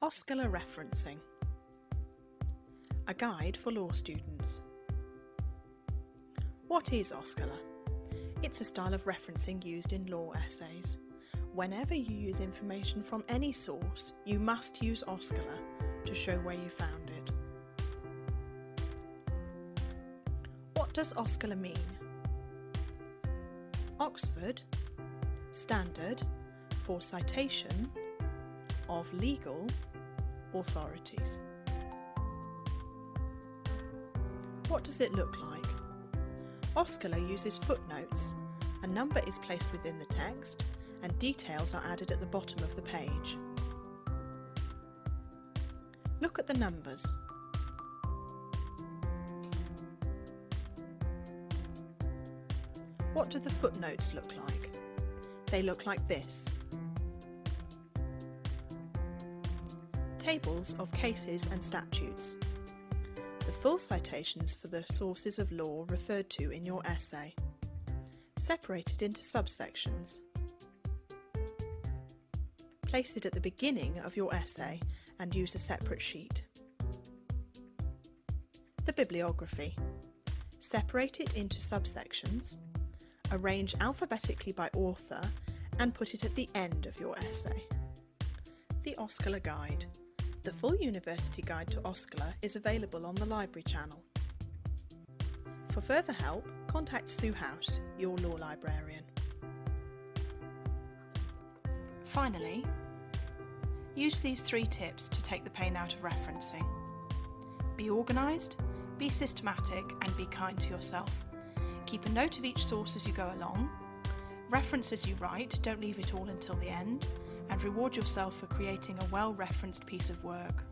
OSCOLA Referencing, a guide for law students. What is OSCOLA? It's a style of referencing used in law essays. Whenever you use information from any source, you must use OSCOLA to show where you found it. What does OSCOLA mean? Oxford, standard for citation of legal authorities. What does it look like? OSCOLA uses footnotes. A number is placed within the text and details are added at the bottom of the page. Look at the numbers. What do the footnotes look like? They look like this. Tables of cases and statutes. The full citations for the sources of law referred to in your essay. Separated into subsections. Place it at the beginning of your essay and use a separate sheet. The bibliography. Separate it into subsections. Arrange alphabetically by author and put it at the end of your essay. The OSCOLA Guide. The full University Guide to OSCOLA is available on the Library channel. For further help, contact Sue House, your law librarian. Finally, use these 3 tips to take the pain out of referencing. Be organised, be systematic and be kind to yourself. Keep a note of each source as you go along. Reference as you write, don't leave it all until the end. And reward yourself for creating a well-referenced piece of work.